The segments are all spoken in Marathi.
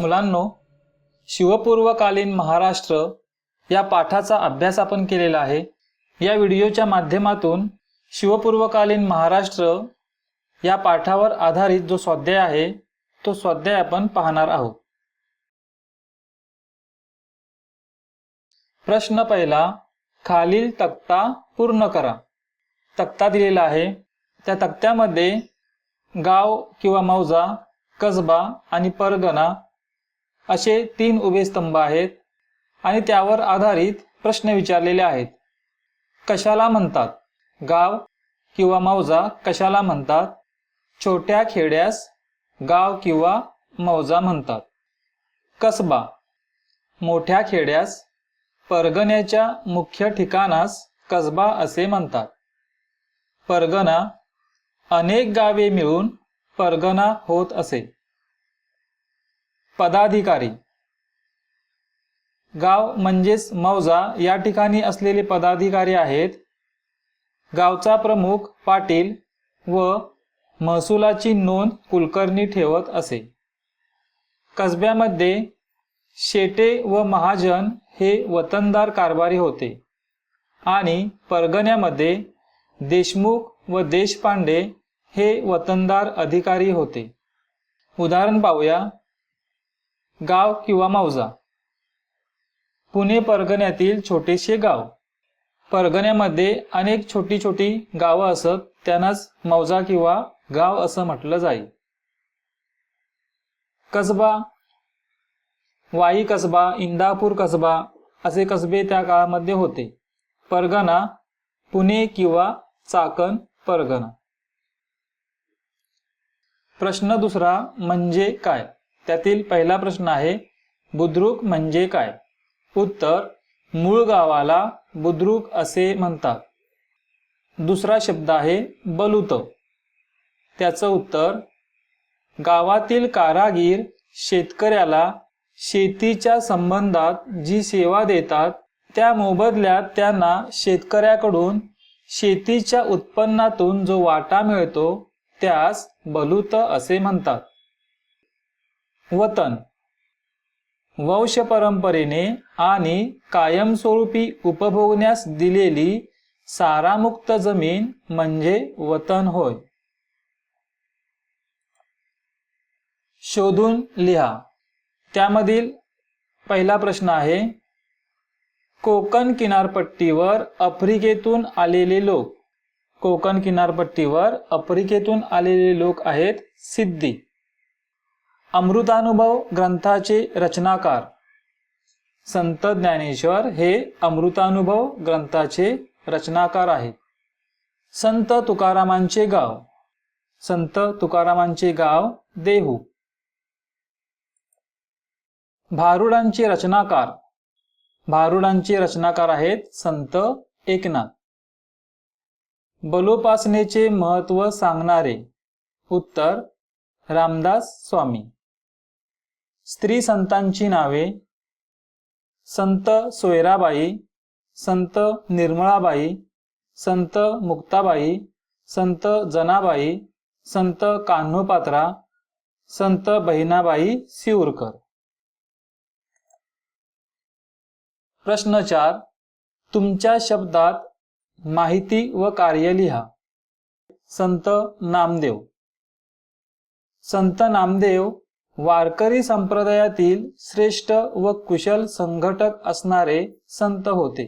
मुलांनो, शिवपूर्वकालीन महाराष्ट्र या पाठाचा अभ्यास आपण केलेला आहे। या व्हिडिओच्या माध्यमातून शिवपूर्वकालीन महाराष्ट्र या पाठावर आधारित जो स्वाध्याय आहे तो स्वाध्याय आपण पाहणार आहोत। प्रश्न पहिला, खालील तक्ता पूर्ण करा। तक्ता दिलेला आहे, त्या तक्त्यामध्ये गाव किंवा मौजा, कसबा आणि परगणा असे 3 उभे स्तंभ आहेत आणि त्यावर आधारित प्रश्न विचारलेले आहेत। कशाला म्हणतात? गाव किंवा मौजा कशाला म्हणतात? छोट्या खेड्यास गाव किंवा मौजा म्हणतात। कसबा मोठ्या खेड्यास, परगण्याच्या मुख्य ठिकाणास कसबा असे म्हणतात। परगणा अनेक गावे मिळून परगणा होत असे। पदाधिकारी गाव म्हणजेच मौजा या ठिकाणी असलेले पदाधिकारी आहेत। गावचा प्रमुख पाटील व महसुलाची नोंद कुलकर्णी ठेवत असे। कसब्यामध्ये शेटे व महाजन हे वतनदार कारभारी होते आणि परगण्यामध्ये देशमुख व देशपांडे हे वतनदार अधिकारी होते। उदाहरण पाहूया। गाव किंवा मौजा। पुणे परगण्यातील छोटेसे गाव। परगण्यामध्ये अनेक छोटी छोटी गावं असत, त्यांनाच मौजा किंवा गाव असं म्हटलं जाईल। कसबा, वाई कसबा, इंदापूर कसबा असे कसबे त्या काळामध्ये होते। परगणा पुणे किंवा चाकण परगणा। प्रश्न दुसरा, म्हणजे काय? त्यातील पहिला प्रश्न आहे, बुद्रुक म्हणजे काय? उत्तर, मूळ गावाला बुद्रुक असे म्हणतात। दुसरा शब्द आहे बलुत। त्याचं उत्तर, गावातील कारागीर शेतकऱ्याला शेतीच्या संबंधात जी सेवा देतात त्या मोबदल्यात त्यांना शेतकऱ्याकडून शेतीच्या उत्पन्नातून जो वाटा मिळतो त्यास बलुत असे म्हणतात। वतन वंश परंपरेने आणि कायमस्वरूपी उपभोगण्यास दिलेली सारामुक्त जमीन म्हणजे वतन होय। शोधून लिहा। त्यामधील पहिला प्रश्न आहे, कोकण किनारपट्टीवर आफ्रिकेतून आलेले लोक। कोकण किनारपट्टीवर आफ्रिकेतून आलेले लोक आहेत सिद्धी। अमृतानुभव ग्रंथाचे रचनाकार संत ज्ञानेश्वर हे अमृतानुभव ग्रंथाचे रचनाकार आहेत। संत तुकारामांचे गाव। संत तुकारामांचे गाव देहू। भारुडांचे रचनाकार। भारुडांचे रचनाकार आहेत संत एकनाथ। बलोपासनेचे महत्त्व सांगणारे। उत्तर, रामदास स्वामी। स्त्री संतांची नावे। संत सोयराबाई, संत निर्मळाबाई, संत मुक्ताबाई, संत जनाबाई, संत कान्होपात्रा, संत बहिणाबाई सिऊरकर। प्रश्न 4, तुमच्या शब्दात माहिती व कार्य लिहा। संत नामदेव। संत नामदेव वारकरी संप्रदायातील श्रेष्ठ व कुशल संघटक असणारे संत होते।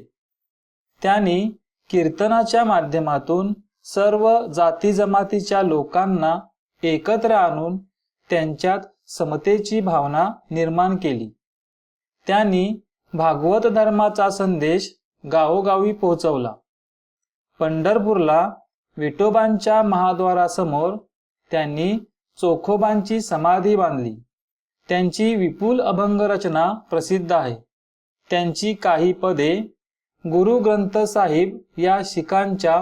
त्यांनी कीर्तनाच्या माध्यमातून सर्व जाती जमातीच्या लोकांना एकत्र आणून त्यांच्यात समतेची भावना निर्माण केली। त्यांनी भागवत धर्माचा संदेश गावोगावी पोहोचवला। पंढरपूरला विठोबांच्या महाद्वारासमोर त्यांनी चोखोबांची समाधी बांधली। त्यांची विपुल अभंग रचना प्रसिद्ध आहे। त्यांची काही पदे गुरु ग्रंथ साहिब या शिखांच्या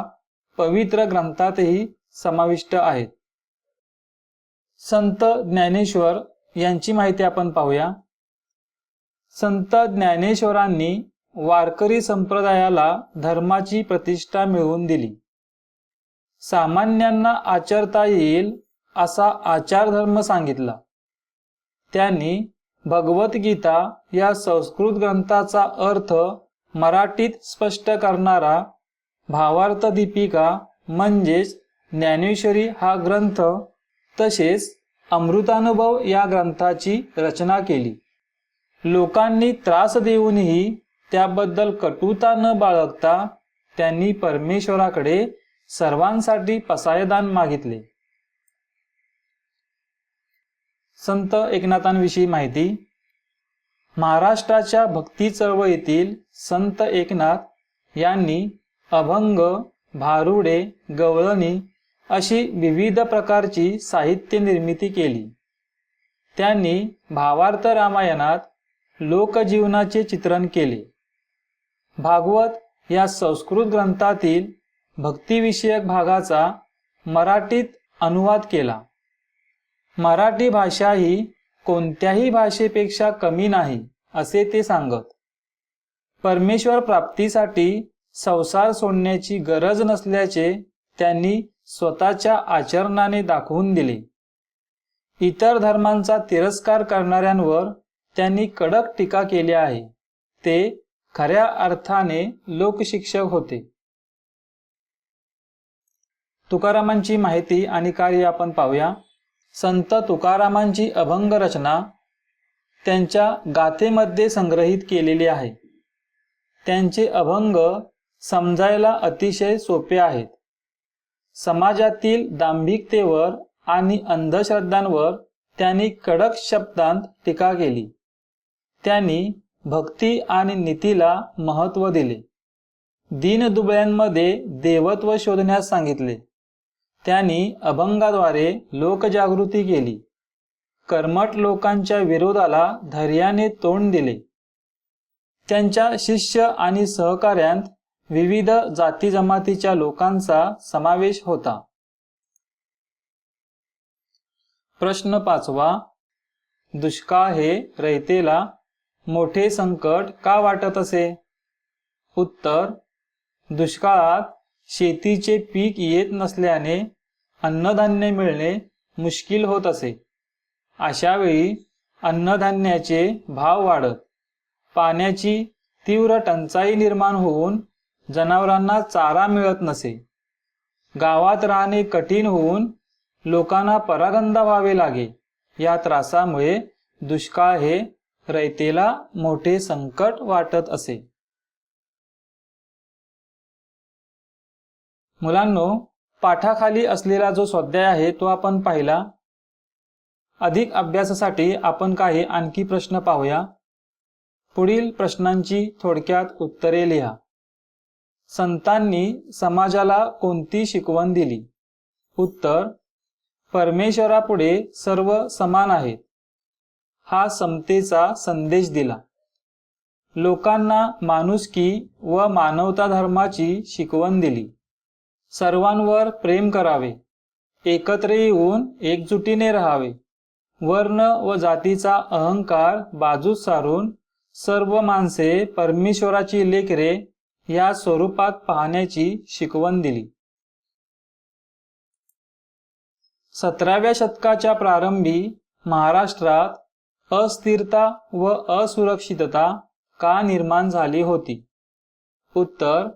पवित्र ग्रंथातही समाविष्ट आहेत। संत ज्ञानेश्वर यांची माहिती आपण पाहूया। संत ज्ञानेश्वरांनी वारकरी संप्रदायाला धर्माची प्रतिष्ठा मिळवून दिली। सामान्यांना आचरता येईल असा आचार धर्म सांगितला। त्यांनी भगवद्गीता या संस्कृत ग्रंथाचा अर्थ मराठीत स्पष्ट करणारा भावार्थ दीपिका म्हणजेच ज्ञानेश्वरी हा ग्रंथ, तसेच अमृतानुभव या ग्रंथाची रचना केली. लोकांनी त्रास देऊनही त्याबद्दल कटुता न बाळगता त्यांनी परमेश्वराकडे सर्वांसाठी पसायदान मागितले. संत एकनाथांविषयी माहिती. महाराष्ट्राच्या भक्ती चळवळीतील संत एकनाथ यांनी अभंग, भारुडे, गवळणी अशी विविध प्रकारची साहित्य निर्मिती केली. त्यांनी भावार्थ रामायणात लोकजीवनाचे चित्रण केले. भागवत या संस्कृत ग्रंथातील भक्तिविषयक भागाचा मराठीत अनुवाद केला. मराठी भाषा ही कोणत्याही भाषेपेक्षा कमी नाही असे ते सांगत. परमेश्वर प्राप्तीसाठी संसार सोडण्याची गरज नसल्याचे त्यांनी स्वतःच्या आचरणाने दाखवून दिले. इतर धर्मांचा तिरस्कार करणाऱ्यांवर त्यांनी कडक टीका केली आहे. ते खऱ्या अर्थाने लोकशिक्षक होते. तुकारामांची माहिती आणि कार्य आपण पाहूया. संत तुकारामांची अभंग रचना त्यांच्या गाथेमध्ये संग्रहित केलेली आहे. त्यांचे अभंग समजायला अतिशय सोपे आहेत. समाजातील दांभिकतेवर आणि अंधश्रद्धांवर त्यांनी कडक शब्दांत टीका केली. त्यांनी भक्ती आणि नीतीला महत्त्व दिले. दीनदुबळ्यांमध्ये देवत्व शोधण्यास सांगितले. त्यांनी अभंगाद्वारे लोकजागृती केली. कर्मठ लोकांच्या विरोधाला धैर्याने तोंड दिले. त्यांच्या शिष्य आणि सहकार्यांत विविध जाती जमातीच्या लोकांचा समावेश होता. प्रश्न 5. दुष्काळ हे रयतेला मोठे संकट का वाटत असे? उत्तर. दुष्काळात शेतीचे पीक येत नसल्याने अन्नधान्य मिळणे मुश्किल होत असे. अशावेळी अन्नधान्याचे भाव वाढत, पाण्याची तीव्र टंचाई निर्माण होऊन जनावरांना चारा मिळत नसे. गावात राहणे कठीण होऊन लोकांना परागंदा व्हावे लागे. या त्रासामुळे दुष्काळ हे रयतेला मोठे संकट वाटत असे. मुलांनो, पाठाखाली असलेला जो स्वाध्याय आहे तो आपण पाहिला. अधिक अभ्यासासाठी आपण काही आणखी प्रश्न पाहूया. पुढील प्रश्नांची थोडक्यात उत्तरे लिहा. संतांनी समाजाला कोणती शिकवण दिली? उत्तर. परमेश्वरापुढे सर्व समान आहेत हा समतेचा संदेश दिला. लोकांना माणुसकी व मानवता धर्माची शिकवण दिली. सर्वांवर प्रेम करावे, एकत्र येऊन एकजुटीने राहावे, वर्ण व जातीचा अहंकार बाजूस सारून सर्व माणसे परमेश्वराची लेकरे या स्वरूपात पाहण्याची शिकवण दिली. 17व्या शतकाच्या प्रारंभी महाराष्ट्रात अस्थिरता व असुरक्षितता का निर्माण झाली होती? उत्तर.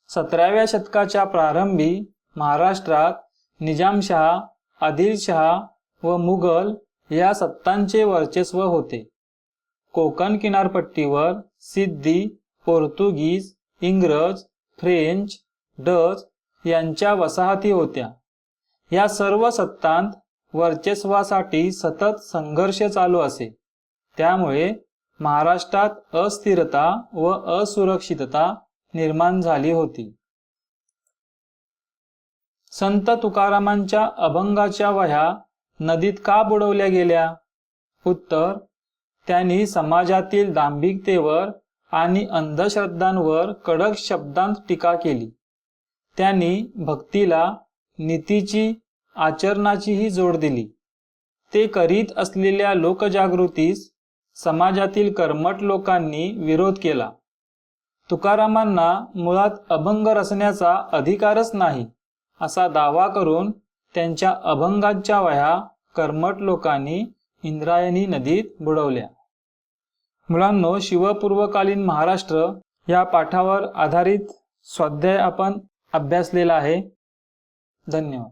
17व्या शतकाच्या प्रारंभी महाराष्ट्रात निजामशहा, आदिलशहा व मुघल या सत्तांचे वर्चस्व होते. कोकण किनारपट्टीवर सिद्धी, पोर्तुगीज, इंग्रज, फ्रेंच, डच यांच्या वसाहती होत्या. या सर्व सत्तांत वर्चस्वासाठी सतत संघर्ष चालू असे. त्यामुळे महाराष्ट्रात अस्थिरता व असुरक्षितता निर्माण झाली होती. संत तुकारामांच्या अभंगाच्या वह्या नदीत का बुडवल्या गेल्या? उत्तर. त्यांनी समाजातील दांभिकतेवर आणि अंधश्रद्धांवर कडक शब्दांत टीका केली. त्यांनी भक्तीला नीतीची, आचरणाचीही जोड दिली. ते करीत असलेल्या लोकजागृतीस समाजातील कर्मठ लोकांनी विरोध केला. तुकारामांना मुळात अभंग रचण्याचा अधिकारच नाही असा दावा करून त्यांच्या अभंगांच्या वह्या कर्मठ लोकांनी इंद्रायणी नदीत बुडवल्या. मुलांनो, शिवपूर्वकालीन महाराष्ट्र या पाठावर आधारित स्वाध्याय आपण अभ्यासलेला आहे. धन्यवाद.